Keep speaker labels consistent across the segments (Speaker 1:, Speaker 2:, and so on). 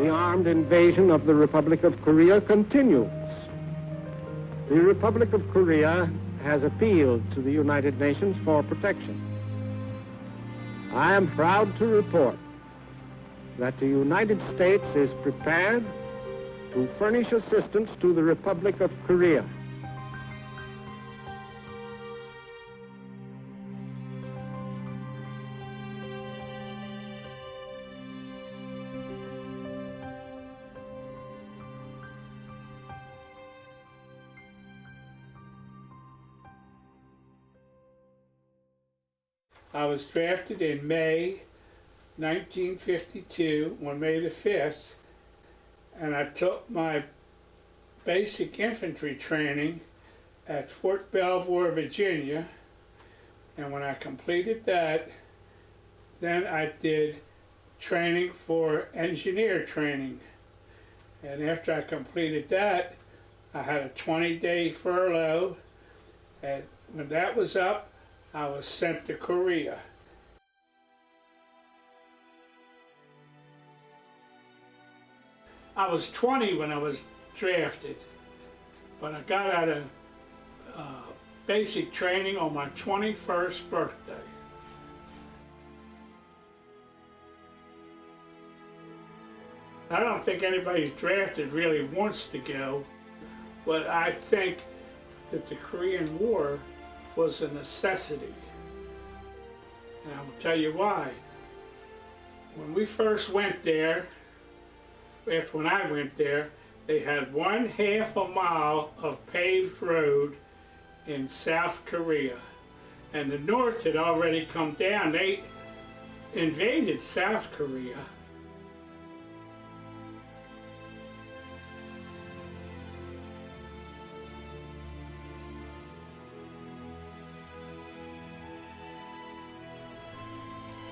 Speaker 1: The armed invasion of the Republic of Korea continues. The Republic of Korea has appealed to the United Nations for protection. I am proud to report that the United States is prepared to furnish assistance to the Republic of Korea.
Speaker 2: I was drafted in May 1952, on May the 5th, and I took my basic infantry training at Fort Belvoir, Virginia, and when I completed that, then I did training for engineer training. And after I completed that, I had a 20-day furlough, and when that was up, I was sent to Korea. I was 20 when I was drafted, but I got out of basic training on my 21st birthday. I don't think anybody who's drafted really wants to go, but I think that the Korean War was a necessity. And I will tell you why. When we first went there, when I went there, they had 1/2 mile of paved road in South Korea. And the North had already come down. They invaded South Korea.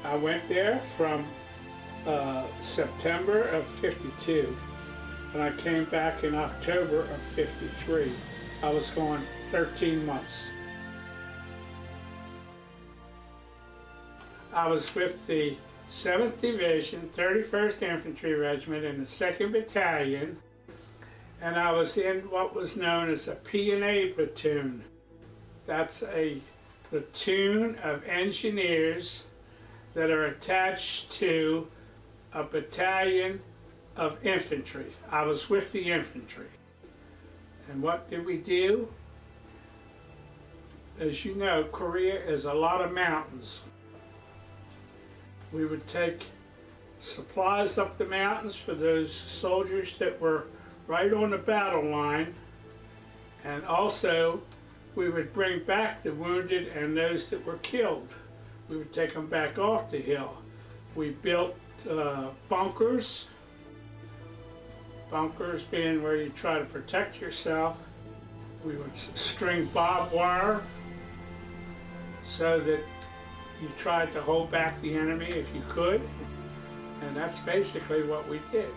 Speaker 2: I went there from September of '52, and I came back in October of '53. I was gone 13 months. I was with the 7th Division, 31st Infantry Regiment in the 2nd Battalion, and I was in what was known as a P&A platoon. That's a platoon of engineers that are attached to a battalion of infantry. I was with the infantry. And what did we do? As you know, Korea is a lot of mountains. We would take supplies up the mountains for those soldiers that were right on the battle line, and also we would bring back the wounded and those that were killed. We would take them back off the hill. We built bunkers. Bunkers being where you try to protect yourself. We would string barbed wire so that you tried to hold back the enemy if you could. And that's basically what we did.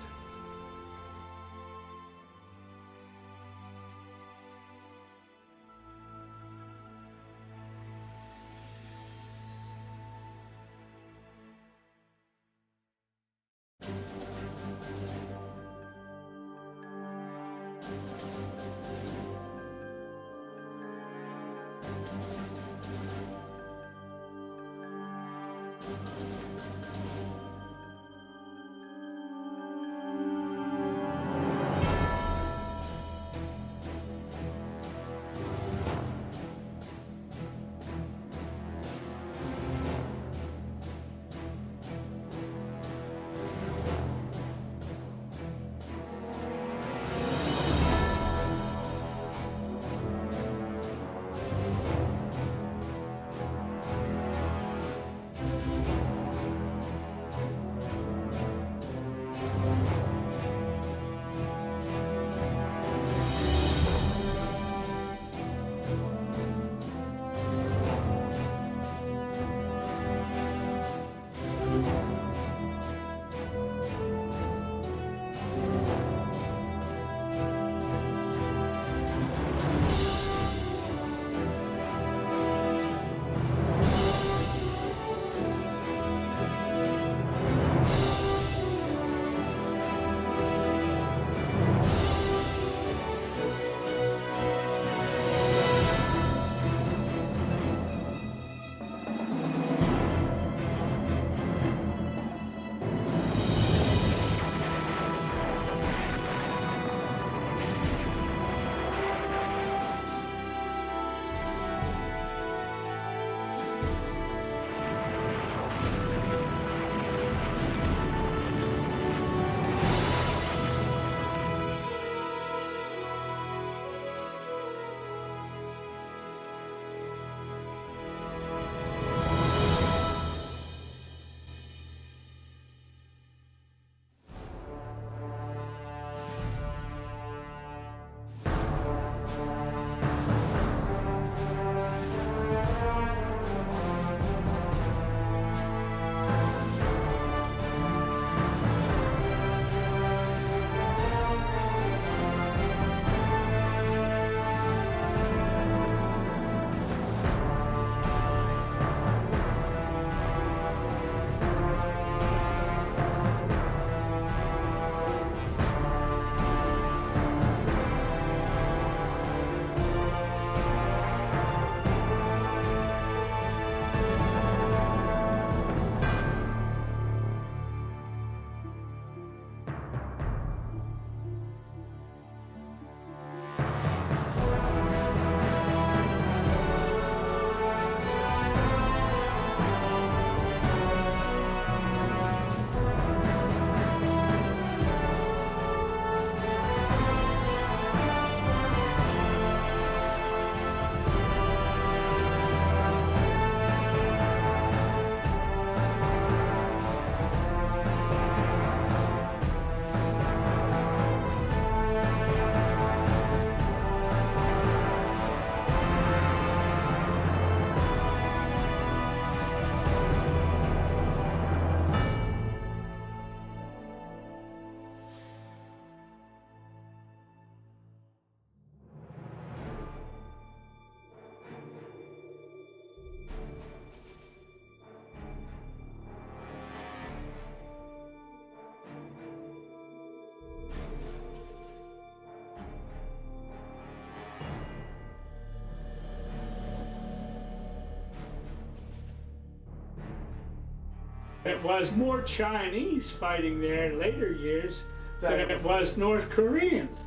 Speaker 2: It was more Chinese fighting there in later years than it was North Koreans.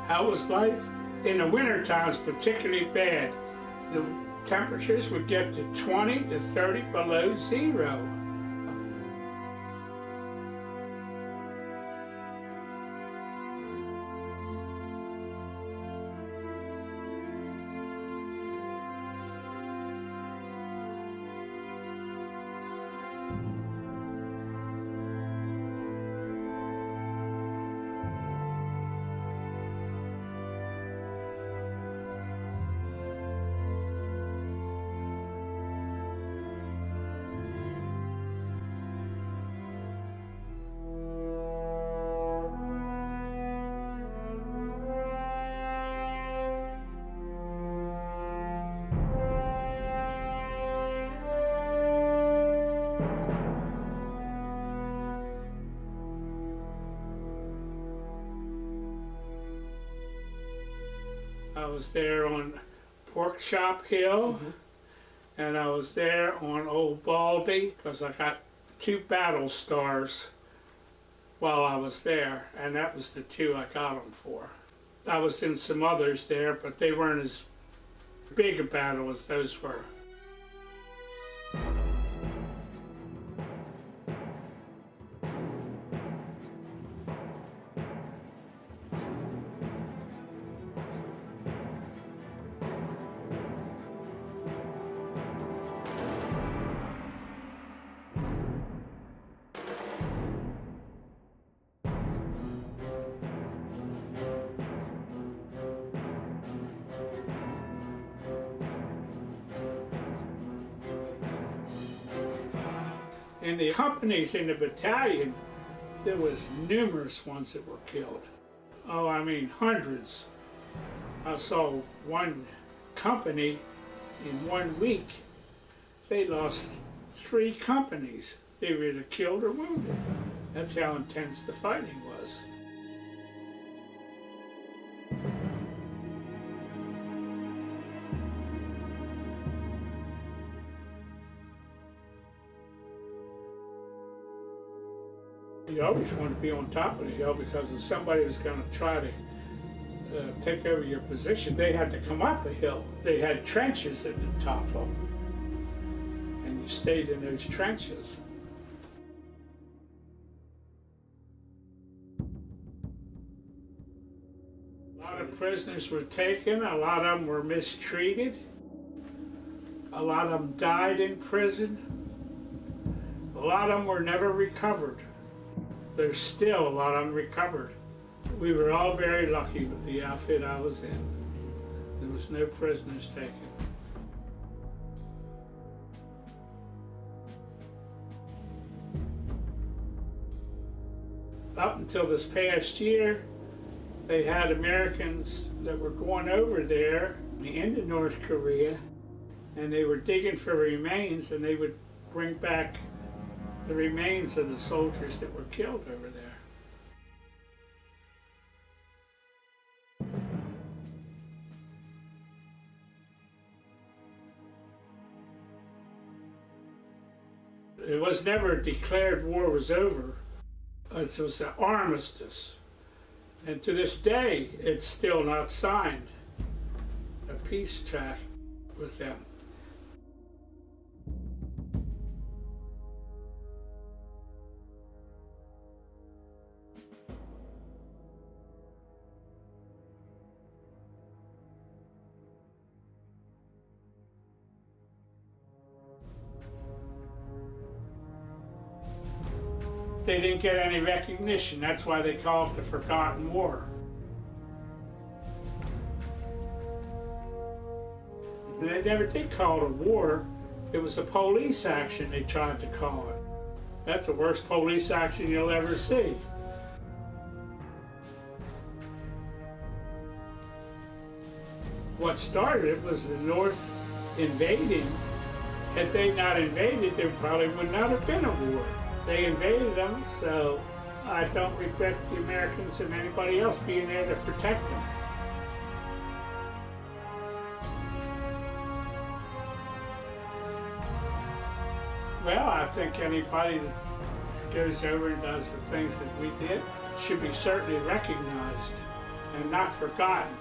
Speaker 2: How was life? In the winter times, particularly bad. The temperatures would get to 20 to 30 below zero. I was there on Pork Chop Hill, and I was there on Old Baldy, because I got 2 battle stars while I was there, and that was the 2 I got them for. I was in some others there, but they weren't as big a battle as those were. In the companies in the battalion, there was numerous ones that were killed. Oh, I mean hundreds. I saw one company in 1 week. They lost 3 companies. They were either killed or wounded. That's how intense the fighting was. You always want to be on top of the hill, because if somebody was going to try to take over your position, they had to come up a hill. They had trenches at the top of them, and you stayed in those trenches. A lot of prisoners were taken, a lot of them were mistreated, a lot of them died in prison, a lot of them were never recovered. There's still a lot unrecovered. We were all very lucky with the outfit I was in. There was no prisoners taken. Up until this past year, they had Americans that were going over there into North Korea, and they were digging for remains, and they would bring back the remains of the soldiers that were killed over there. It was never declared war was over. It was an armistice. And to this day, it's still not signed, a peace tract with them. They didn't get any recognition. That's why they call it the Forgotten War. They never did call it a war. It was a police action they tried to call it. That's the worst police action you'll ever see. What started it was the North invading. Had they not invaded, there probably would not have been a war. They invaded them, so I don't regret the Americans and anybody else being there to protect them. Well, I think anybody that goes over and does the things that we did should be certainly recognized and not forgotten.